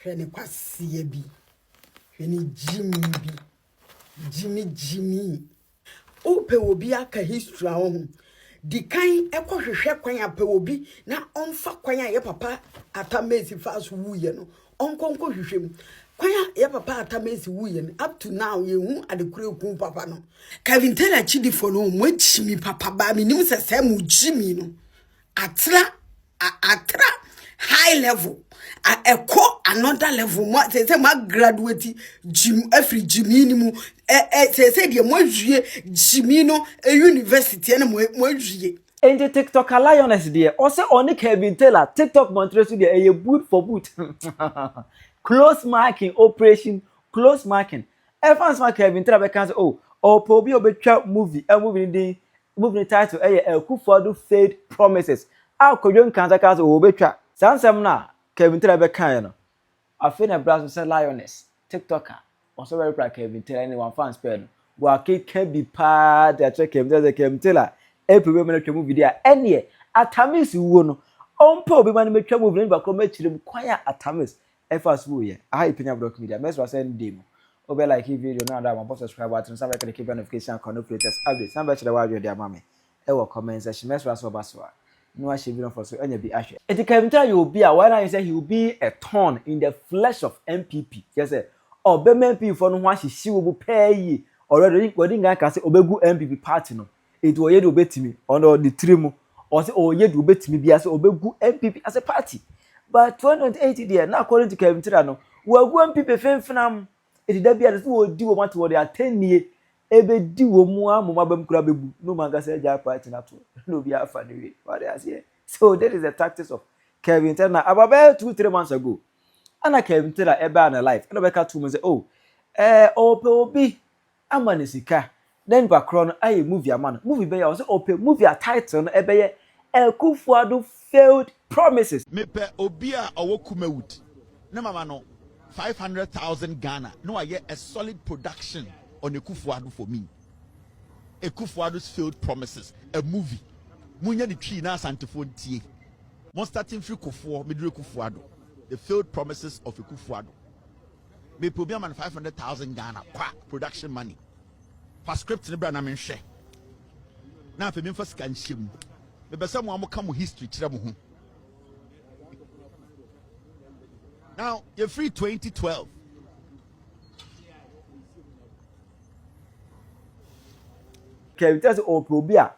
hwene Kwaseato bi hwene Jimmy ope obi aka history ahụ di kan ekohwehwe kwan ape obi na onfa kwan ye papa Atta Mills fast wuye no onkonko hwehwem kwan ye papa Atta Mills wuye no up to now ye hu adekure ku papa no Kevin Taylor chidi for no mo Jimmy papa ba mi nim se mu Jimmy no atra high level eko another level mo say ma graduate Jim every Jimmy ni mu say de mo hwie Jimmy no university na mo hwie enti TikTok lioness there o say oni Kevin Taylor TikTok Montreal there e boot for boot close marking operation close marking fans ma Kevin Taylor be can say oh probi obetwa movie movie title Akufo Addo failed promises akodwon kanza ka say obetwa sansem na Kevin Taylor be kan no afi na brass say lioness TikToker also very proud Kevin Taylor anyone fans pay no wa ke bi pa de check Kevin Taylor epiwe me twa movie dia ene Atta Mills wo no ompo obi man me twa movie ni bakro ma chirim kwan Atta Mills efas wo ye aha Penyah block media message send dem obe like video na da ma subscribe button some like keep notification on latest updates some be chere wa video dia mama e wo comment section message so baso no a video for so anya bi ahwe it can tell you be why now you say he will be a thorn in the flesh of MPP yes say obemp for no ho ahihyi wo bu pay already wodi nga ka say obegu MPP party no it wo ye de obetimi on the trim or say ye de obetimi bia say obegu MPP as a party but 2080 there now according to Kevin Taylor no wo gu MPP fenfenam it da bia say wo di wo mat wo de atenie ebe di wo mu amoma bam kura bebu no manga say ja party na to no bia afa ne we what they say so that is the tactics of Kevin Taylor about 2-3 months ago ana Kevin Taylor ebe na life no be ka 2 months say obi amanisika then background aye movie amano movie be ya say movie title no ebe ye Akufo Addo failed promises me pe obi a owo Kumawut na mama no 500,000 Ghana no aye a solid production on Akufo Addo for me Akufo Addo's failed promises a movie munya di twi na asantefo ntie mo starting free Akufo medure Akufo Addo the failed promises of Akufo Addo me pe obi a man 500,000 Ghana kwa production money for script ne bra na menhwe na fe me fa sika nhyem me be say mo am history kire mo ho now you're free 2012 Kevin Taylor Oprobia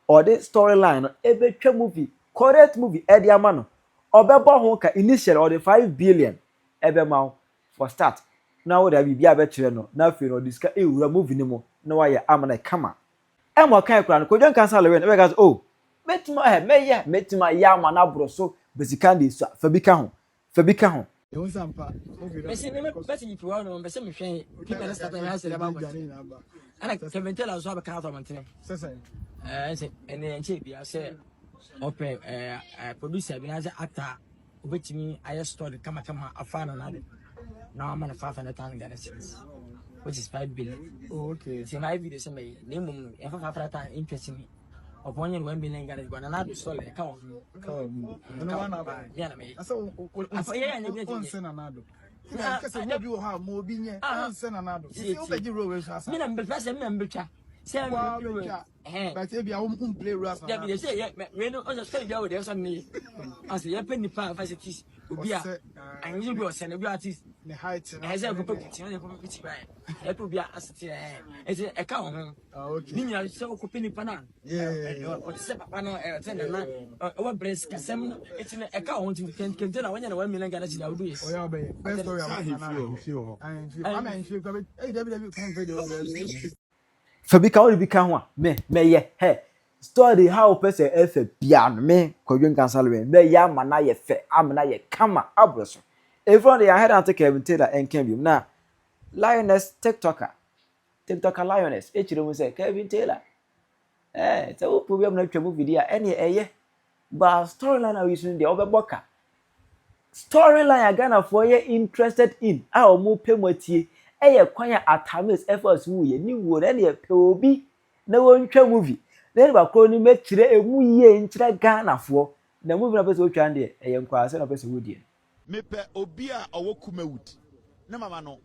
or the storyline ebe twa movie correct movie e dia ma no obebo ho ka initial or the 5 billion ebe ma for start now there be bia be kire no na fe no diska ewura movie ni mo na wa ye amana kama e mo kan kura no kodwan cancel we ebe ga metima ya amana bro so basically this fa bi ka ho You want some part? Best if you want to be some shame, people that start to answer about and I can tell us how to count on my and then cheap. I said, open producer, as an actor, which me I just started come a fan another. Now I'm on a 500,000, which is 5 billion. Oh, okay. See my video, somebody name if I have time interesting me. Upon your 1 billion Ghana, but another solid account. Yeah, I saw one send another. Because I never have more being send another. See, you always have some member. but if you won't play Rasta, they say, we don't understand there's on me. I say, you're penny power facilities. And you go send a artist. the heights and as I go put it will be a as a account. okay. So, penny pana. Yeah. Or what breast Casem, it's an account you can tell when you're 1 million Ghana. I'll do it. Oh, yeah, baby. Best story I'm sure. Hey, David, can't video. Fabika will become me ye he story how person efe bia me kodwen cancel we me ya mana ye fe amana ye kama abroso everyone they head and take Kevin Taylor and can be na lioness TikToker lioness echire mu say Kevin Taylor say o problem na twa movie dia ene eye but storyline are using the obeboka storyline agana for ye interested in a o mu pemotie eye kwan Atta Mills efforts wu ye ni wo na ye pe obi na wontwa movie na ba kro ni mekire emu ye nkire Ghana fo na movie na pese otwa nde eye nkwa ase na pese wodie Mepe obia owo kumewut. Na mama no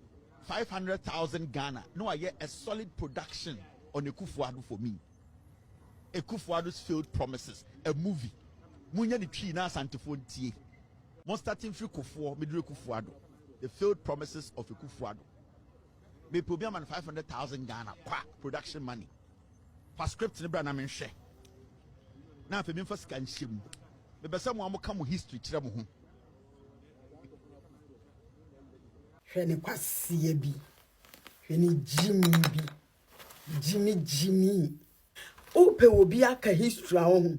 500,000 Ghana. No, I get a solid production on Akufo Addo for me. Akufo Addo's failed promises. A movie. Munya the tree na santifo tie. Mon starting free Kufo, midre Akufo Addo. The failed promises of Akufo Addo. Me probia man 500,000 Ghana. Kwa production money. For script ne bra na men share. Na fe me first kan shim. Me be say mo am history kire mo ho. Hwene Kwaseato bi. Hwene Jimmy. Ope obi aka history ahụ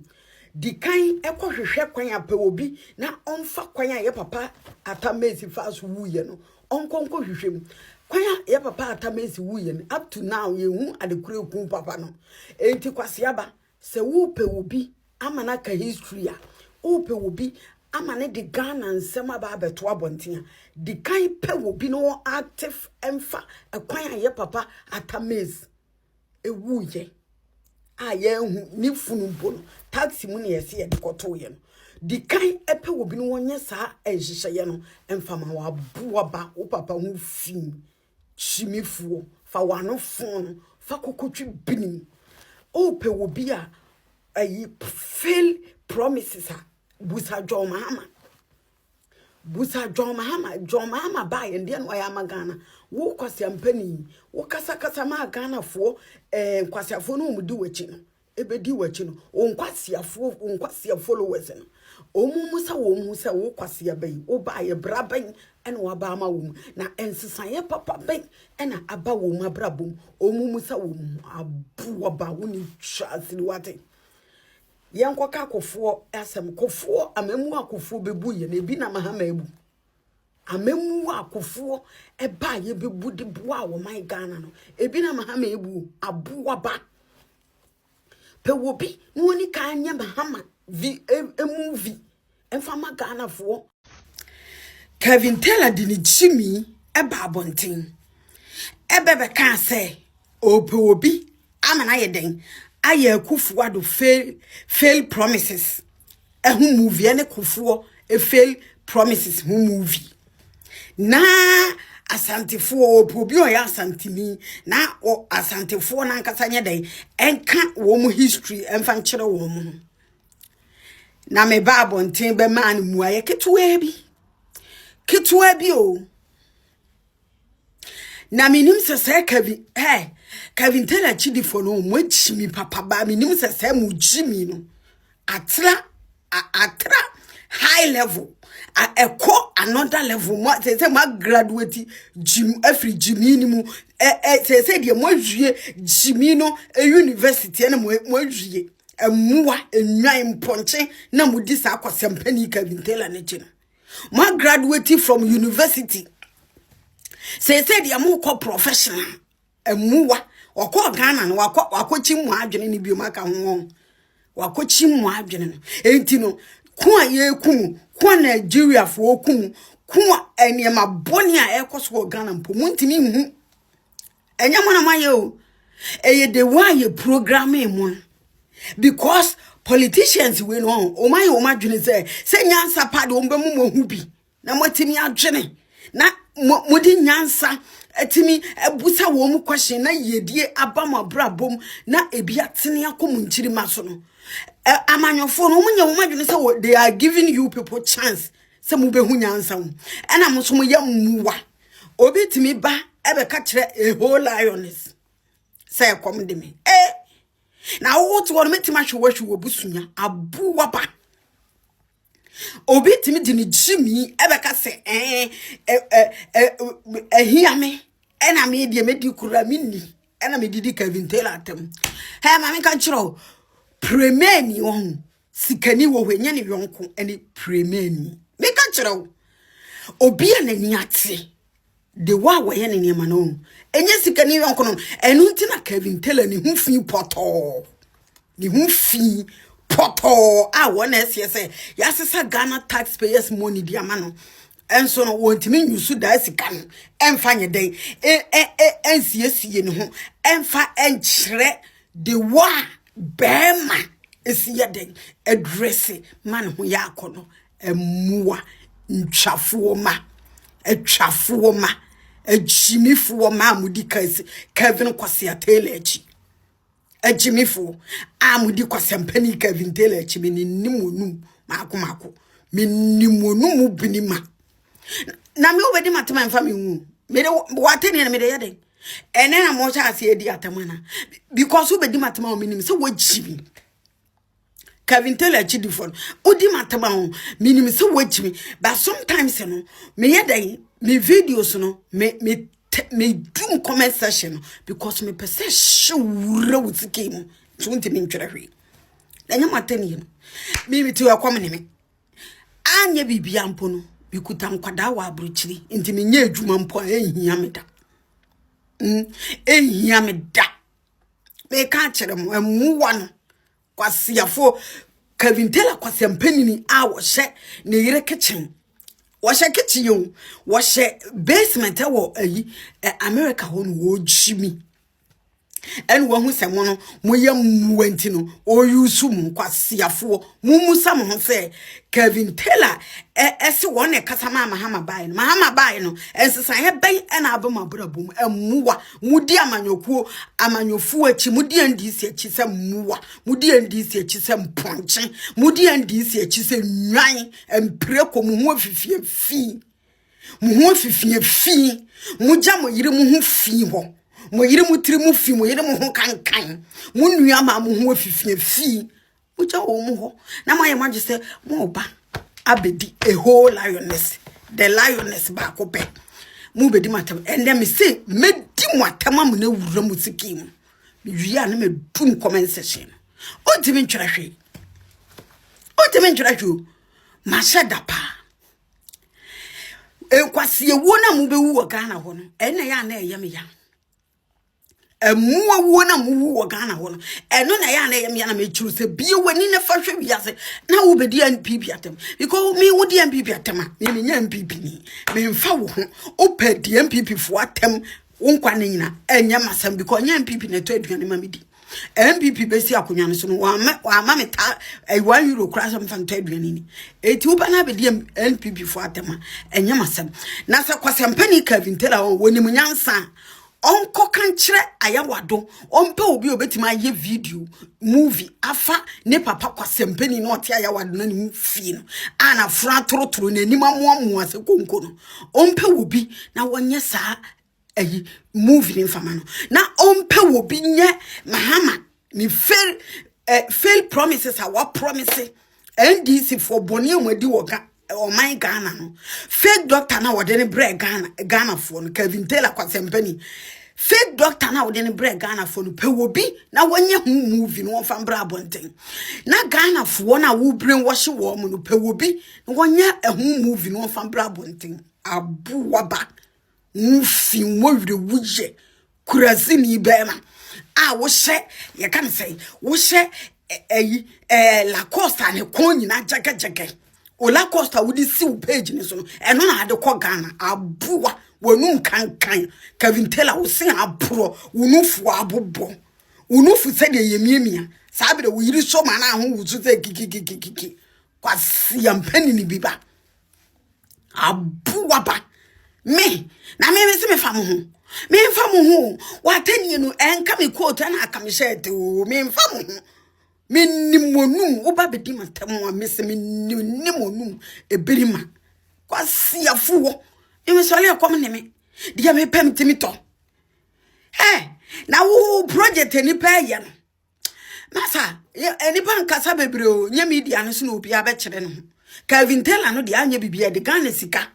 di kan ekohwehwe kwan ape obi na onfa kwan ye papa Atta Mills fast wuye no onkonko hwehwem kwan ye papa Atta Mills wuye no up to now ye hu adekure ku papa no enti Kwaseaba se wupe obi amana ka history a upe obi amane de Ghana nsema ba abeto abonten di kan pe obi no active emfa kwan ye papa Atta Mills wuye aye ni funu bono taxi mu ne yesi ye de koto ye no di kan epe obi no wonye saa ehihye no emfama wa boaba wo papa hu fi chimifuo fa wano fon fa kokotwi binim o pe obi a ayi fail promises a busa John Mahama ba ye ndie no ya magana wo kwase mpani wo kasa ma Ghana fo kwasiafo no mudi wachi no ebedi wachi no on kwasia followers no omumu sa wo mu sa wo kwasia bai wo ba ye braban ene wa ba ma wo na ensesan ye papa bai ena aba wo ma brabom omumu sa wo mu abu wa ba wo ni chasili wate Yankoka Akufo asem Akufo amemu Akufo bebu ye na bi na Mahama ebu amemu Akufo eba ye bebu de boa wo my Ghana no ebi na Mahama ebu abu aba pe wobi no ni ka anya Mahama movie emfama Ghana fo Kevin Taylor di ni Jimmy eba abonten ebebe kan say o pe wobi amana ye den aye Akufo Addo fail promises hu movie ene Akufo fail promises hu movie na asantefo obi o ya asantimi na o asantefo na nkasa nye den enka wo mu history emfa nkire wo mu na me ba abonten be man mu aye ketuwa bi o na minim se Kevin Taylor chidi for no mo chimi papa ba minim se mu Jimmy no atra high level eko another level mo say ma graduate Jim every Jimmy ni mu say de mo hwie Jimmy no university na mo hwie emuwa enwan mponche na mo di sa akosempani Kevin Taylor ne chi no ma graduate from university say de mo ko professional emuwa wako Ghana no wako chimu adwene ni biomaka ho wako chimu adwene no enti no ko aye kum ko Nigeria fo kum ko eniema boni a ekoso Ghana mpo muntimi hu enya mona maye o eye de why programming mo because politicians we no o maye o madwene say nyansa pa de o mbemu mo hu bi na motimi adwene na modi nyansa etimi ebusa wo mu question na yedie abama brabom na ebia tene akomu nchiri maso no amanyofo no munye wo madwene say they are giving you people chance say mu behu nyansa wo ena mo so mo ya muwa obi timi ba ebe ka kire a whole lioness say kom de me na wo to wo metima hwe busunya abuwa ba obi timi di ni Jimmy ebe ka se ehia me ena me die medi kura minni ena me didi Kevin Taylor atem ma me ka kiro premeni won sikani wo hwenye ne yonko ene premeni me ka kiro obi anani ate de wa wo ye ne ne ma no enye sikani yonko no enu ntina Kevin Taylor ni hu fi poto wona say yasesa Ghana taxpayers money dia ma no enso no wontimi nyusu da sika no emfa nye den ensiesie ne ho emfa enkyere de wa bema esiye den address man ho ya akono emuwa ntwafoɔ ma atwafoɔ ma agyimifoɔ ma amudi Kevin Kwaseato echi agyimifoɔ amudi Kwaseampani Kevin Taylor echi me nimonum mako me nimonum binima na me obedi matema mfa me hu me de wateni na me de yede ene na mo cha ase edi atamana because obedi matema o minim se wagimi Kevin Taylor echi di phone odi matema o minim se wagimi but sometimes no me yede me videos no me do comment section because me pese shewura wutike mu tunti me ntwere hwe enya mateni no me ti akwa me anya bibia mpo no bikuta nkwada wa abruchiri nti me nya adwuma mpo ehia me da ehia me da me ka kire mo amuwa no Kwaseafo Kevin Taylor Kwaseampani ni a wo hye ne yire kitchen wo hye kitchen yo wo hye basement wo ayi America ho no wo jimi en wo hu se mo no mo yam muanti no o yusu mu Kwaseafo mu musa mo ho se Kevin Taylor ese won e kasa mahama bai no ensesa he ben na abama brabum amuwa mudi amanyofu achi mudi andisi achi se muwa mudi andisi achi se mponche mudi andisi achi se nwan empreko mu ho afifie fi muja mo yire mu ho fi ho mo yire mu tiri mu fi mo yire mu ho kankan mu nua ma mu ho afifie fi muja wo mu ho na ma ye maje se mo ba abedi a whole lioness the lioness ba ko pe mu bedi matam and then me say medi matam am na wura musiki mu wi ana me dum comment section o timi ntwera hwe ma shada pa Kwase wo na mu be wu Ghana ho no ene ya na eye me ya emuwa wo na mu wo Ghana ho no eno na ya na eye me ya na me chiru se bie wani na fa hwe wiase na wo be di NPP atem because me wo di NPP atem me nya NPP ni me mfa wo ho o pe di NPP fo atem wo nkwa na nyina enya masam because nya NPP na to aduane ma me di MPP besi akonya no so no wa ma meta €1 kura so mfa nto aduane ni eti wo ba na be di NPP fo atema enya masam na sa Kwaseampani Kevin Taylor woni mu nyansa onko kankyere ayawado ompe obi obetima ye video movie afa ne papa Kwaseampani no ote ayawado na ni fi no ana fra torotoro na anima moamoa se konko no ompe obi na wonye saa movie ni mfama no na ompe obi nye mahama ni fail promises are what promise NDC for boni omadi woka o my Ghana no fake doctor na wode ne bre Ghana for no Kevin Taylor Kwaseampani fake doctor na wode ne bre Ghana for no pe obi na wonye hu movie no wonfa bra bonten na Ghana for na wo brain wash wo mu no pe obi na wonye hu movie no wonfa bra bonten abu waba nfi mwire wuje kurazini bema wo hye ye kan say wo hye la costa ne konyi na jagajage o la costa wo di si page ni so no eno na ade ko Ghana abuwa wonu kankan Kevin Taylor wo sin abro wonufu abobo wonufu se de yemiemia sabe de wo yiri so ma na ho wuzu se kiki Kwaseampani ni biba abuwa ba me na me se me fam ho me mfa mo ho watani no enka me quote na aka me shirt o me mfa mo ho me nimonum wo ba bedi matam a me se me nimonum ebirima Kwaseafo wo me so le kom ne me dia me pem timi to na wo project ni pa ye no masa eni pa nkasa bebre o nya media no so no obi abekere no Kevin Taylor no dia anya bibia de Ghana sika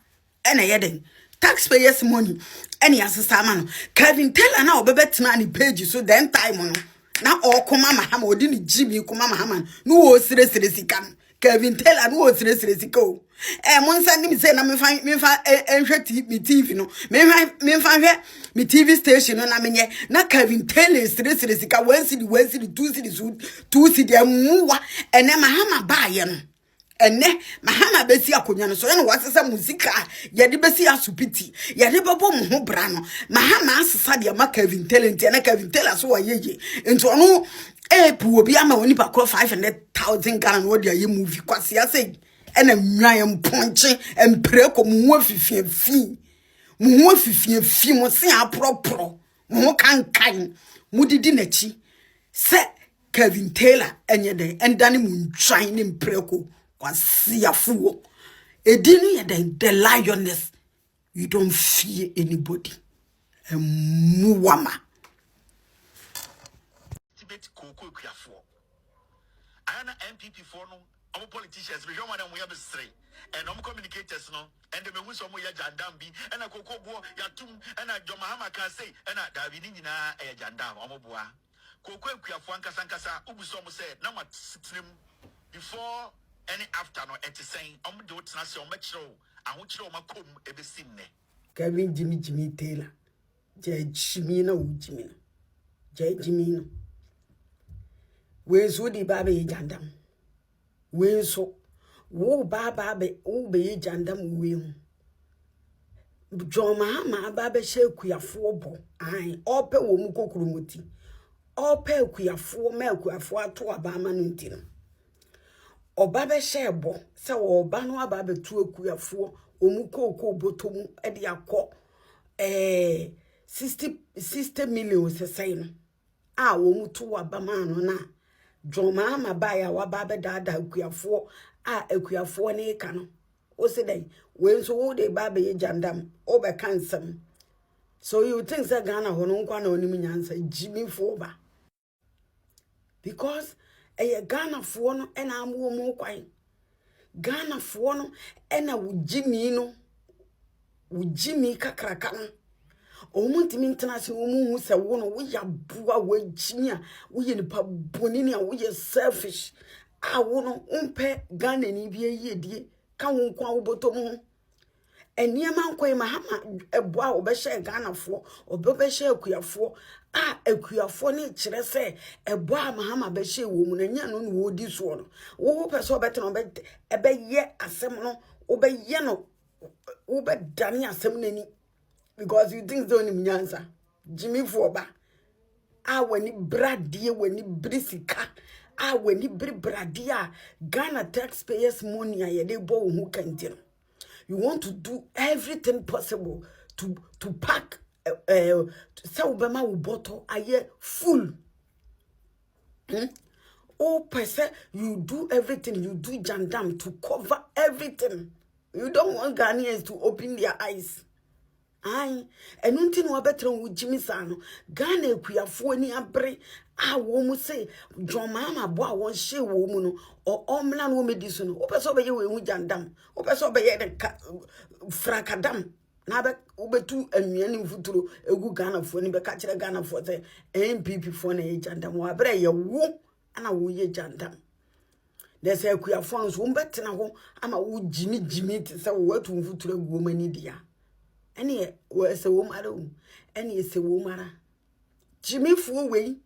ena yeden taxpayers money any asesa ma no Kevin Taylor na obebetina ni page so then time no na okoma mahama odi ni jimi koma mahama no wo sire sika no Kevin Taylor no wo sire sika o monsa ni me say na me fa enhwe TV no me fa hwe me TV station no na menye na Kevin Taylor sire sika 1 cedi 2 cedi 2 cedi amuwa ene mahama ba ye no ene mahama besi akonya no so ye no wasesa musika ye de besi asupiti ye de babo mu ho bra no mahama asesa de ma Kevin Taylor na Kevin Taylor so wayeye ento no pu obi ama woni pa 500,000 Ghana no de aye movie Kwaseato ena nwan mponche empreko mu afifiefi mu afifiefi mo se apropro mo kankan mu didi nachi se Kevin Taylor enye den endane mu ntwan ne mpreko Kwaseato edinu ye den the lioness. You don't fear anybody. Muwama. Tibet koko kuafo. Ana MPP for no, our politicians we don't want them we have straight. And communicators no, and the me some ya jandambi, and a koko bo ya tum, and a Jomahama can say, and a Davidina a jandam, omoboa. Koko kuafo ankasankasa, ubusomo said, no much slim before any after no at the same, do it national metro, and which no macum ever seen. Kevin Jimmy Taylor. Jimmy no Jimmy. Jimmy. Where's Woody Baby Jandam? Where's so? Wo Baby, O be Jandam will. Joma, Baby shall queer 4 bo. Aye, all pe womuko krumuti. All pe queer 4 milk queer 4 to a barmanutina. O Baby share bo, so o Banwa Baby 2 queer 4. Omuko botomu edia ko 60 million se saying a omutu abama no na Joma ma baya wa babe dada akuafo a akuafo ne ka no o se den we so wo de babe ye jandam o be kansam. So you think say Ghana ho no nkwa na onim nyansa Jimmy fo ba because Ghana fo no ena amu mu kwan Ghana fo no ena wo Jimmy no wo Jimmy kakraka no omuntimi international mu hu se wo no wo ya bua wo Jimmy a wo ye nipa bonini a wo ye selfish a wo no umpe Ghana ni bia yedie ka wo nkwa wo botom eniema nkoy mahama eboa obehye Ghana fo obehye akuafo a akuafo ne kire se eboa mahama behye wo mu na nya no wo di so no wo pese obetena obeye asem no obeye no obedane asem nani because you think so ni nyansa Jimmy fo ba a wani bradie wani brisika a wani bradia Ghana taxpayers money a yede bo hu kantino. You want to do everything possible to pack so bema wo bottle aye full. Oh person, you do everything, you do jandam to cover everything. You don't want Ghanaians to open their eyes. Aye, and until no better with Jimmy Sano, Ghana kuafo ni abre a wo mu say Joma ma boa won she wo mu no or omlan wo mediso no opeso be ye we hu jandam opeso be ye de frakadam na be obetu anwiani futuro egu Ghana fo ni be ka kire Ghana fo say MPP fo na ye jandam wa bre ye wo ana wo ye jandam de say kuafo no so mbetena ho ama wo Jimmy te say wo atu futuro egu mani dia ene wo se wo mara wo ene se wo mara Jimmy fo we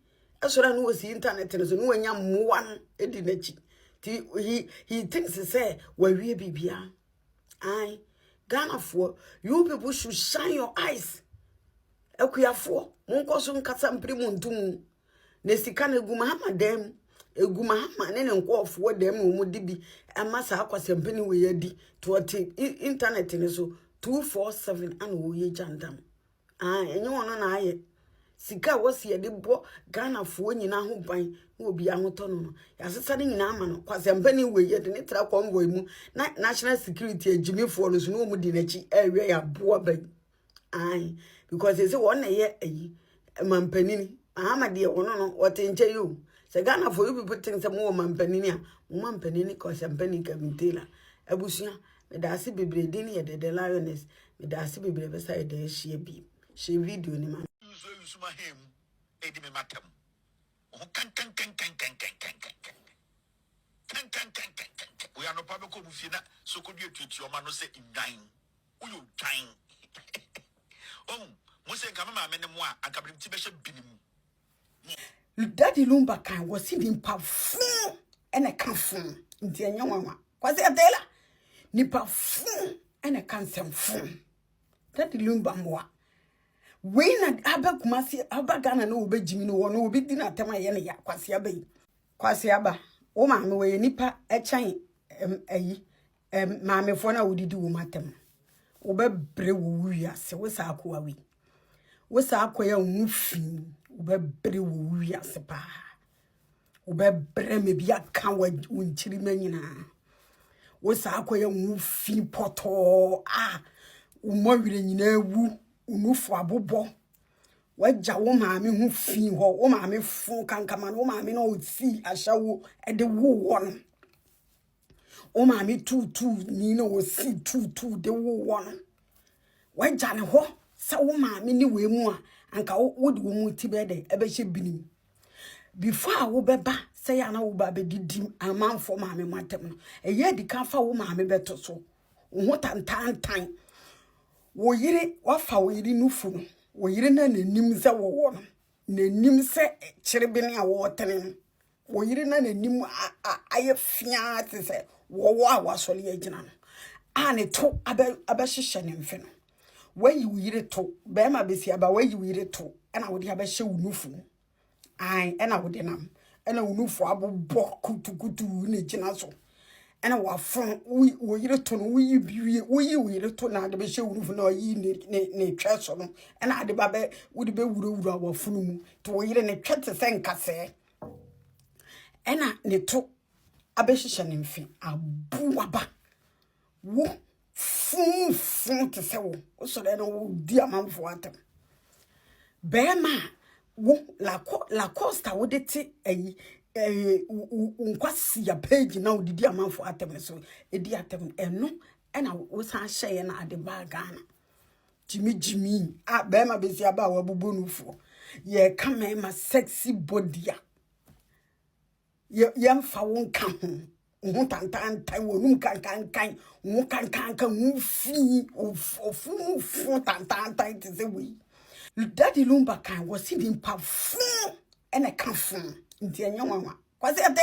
esora no wasi internet no so no wanya mmoa edi nachi ti he thinks say wa wie bibia ai Ghana fo you people should shine your eyes akuafo monko so nkasa mprimu ntum na sika na eguma dem eguma hama ne nkofo dem mu dibi amasa akwasempeni we yadi to internet ne so 247 and wo ye jandam enye wono na aye sika wasi ye de bo Ghana fo nyina ho ban na obi ahoto no ya sesa ne nyina ama no kwasempeni we ye de ne tra convoy mu na national security agimi fo no so no mu di nachi ewe ya bo ban because they say one na ye mampanini ahama de wono no wotenche yo se Ghana fo you people think say mo mampanini a mo mampanini kwasempeni Kabintela abusia me da se bebre din ye de lioness me da se bebre be sai de hie bi she video ni ma so my him edi me matam o kan we are no public ko bufi na so ko due tutu o ma no se ndan uyo dan mo se nka mama me ne mo a akabrim ti be hye binim Daddy Lumba kan was in parfum and a canfum nti enye nwanwa Kwaseato ni parfum and a cansem fum Daddy Lumba moa we na aba kumasi aba Ghana no obe jimi no wo no obi di na tema ye ne ya Kwaseaba o ma me we nipa e chan ayi maame fo na wodidi wo matem wo bebre wo wiase wo sa akwa wi wo sa akwa ya wo fi wo bebre wo wiase pa wo bebre me bia ka wo nchiri manyina wo sa akwa ya wo fi poto wo mo wire nyina ewu wo fo abobo wagya wo maame hu fi ho wo maame fu kankama wo maame na o si ahyawo de wo won o maame tutu ni na o si tutu de wo won wagya ne ho sa wo maame ni we mu a anka wo de wo mu ti be de ebe hye binim before wo beba say ya na wo ba be didim amanfo maame matem no eye di kan fa wo maame beto so wo tantantan wo yire wafa wo yire nufu no wo yire na nanim se wo wo no nanim se kyerebe ne a wo tene no wo yire na nanim aye fia te se wo wo a wasole agina no ne to abehye ne mfe no wayi wo yire to be ma besi aba wayi wo yire to na wo de abehye wo nufu na wo de nam na wo nufu abobọ kutukutu ne gina so ena wafon wo yire to no wo yi biwie wo yire to na de be hye wurufu na yi ne twa so no ena ade ba be wo de be wurawura wafunu mu to wo yire ne twete se nkase ena ne to abehye ne mfi abuaba wo fun te se wo so de no wo di amanfo atem be ma wo la costa wo de ti Kwaseato page na odidi amanfo atem so edi atem eno na wo san hye na ade ba Ghana jimi be ma besi aba wa bubo nufo ye kama ma sexy body ye mfa won ka ho tantantan wo num kan wo kan wo fi ofu tantantan te se we Daddy Lumba kan was sitting pa fun ene kan fun nti enye nwanwa Kwaseato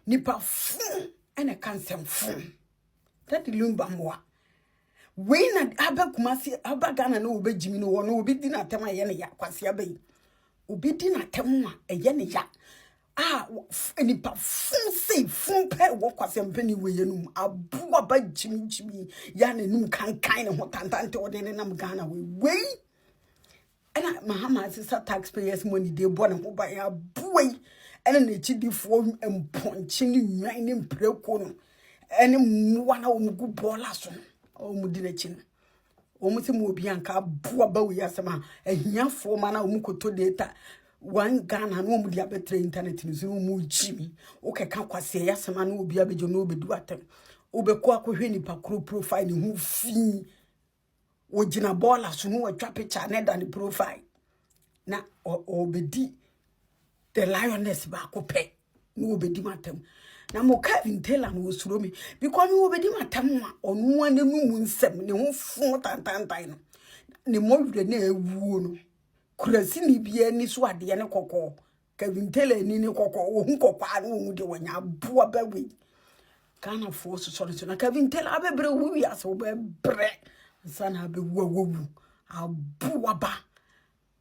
nipa fun ene kan sem fun Daddy Lumba moa we na abakumasi abagana na obejimi no wo no obi di na tem aye ne ya Kwaseato yi obi di na tem a eye ne ya nipa fun sei fun pe wo Kwaseato ni we yenum abu aba jimi ya na num kan ne ho tantante ode ne nam Ghana we ena mahama sisa taxpayers money dey born ho ba ya boy ena na chidifo emponche ni nwan ni mpreko no ene muwa na omugu bola so omudi na chi no omuti mu obi anka boa ba wi asema ahiafo ma na omukoto data wan Ghana no omudi abetre internet ni so mu jimi okeka kwase ya asema na obi abejo no obedu atem obeko akohwe nipa profile ni hu fi ojina bola so no atwa picture na da ni profile na obedi the lioness ba ko pe no obedi matem na mo Kevin Taylor no osuro me because me obedi matem a onu anemu mu nsem ne ho fun tantantan no ne mo wure na ewuo no kurasi ni bia ni so ade ne kokko Kevin Taylor ni ne kokko ohun kokko a no mu de wanya boa ba we Ghana force so na Kevin Taylor abebre wu wi aso bebre sana be wo abuaba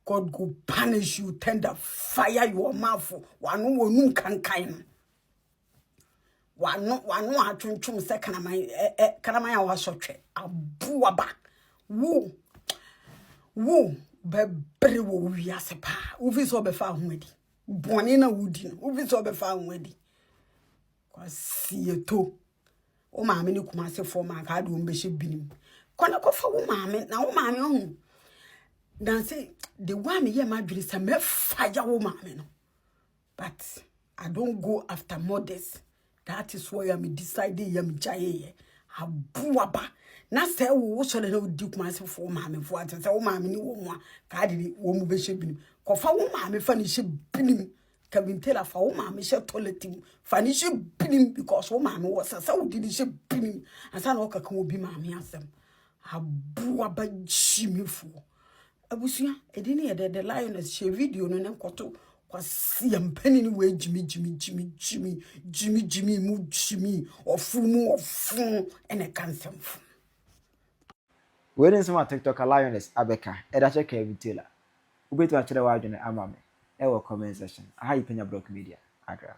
God go punish you tender fire your mouth wanu wonu kankan wanu atwentwum se kanaman ya wasotwe abuaba wo bebre wo wiase pa uvi so be fa hoadi boni na wudi uvi so be fa hoadi Kwaseato o maame ni kumase fo ma ka do mbe hye binim kwana kofa wo maame na wo maame ho dan say the one me ma dwiri say me fire wo maame no but I don't go after mothers. That is why I'm deciding yam jaye abuaba na say wo so na di kumase fo maame fo ate say wo maame ni wo ho ka de wo mu be hye binim kofa wo maame fa ni hye binim Kevin Taylor fa wo maame hye toilet mu fa ni hye binim because wo maame wo say wo di hye binim asa na wo kaka obi maame asem abuaba jimifo abusia edini ye the lioness she video no ne nkoto Kwaseato mpani ni we jimi mu jimi ofu ene kansemfu we didn't see TikTok lioness abeka edache Kevin Taylor ubetu achire wa adwene amame e wo comment section aha Penyah Block Media agra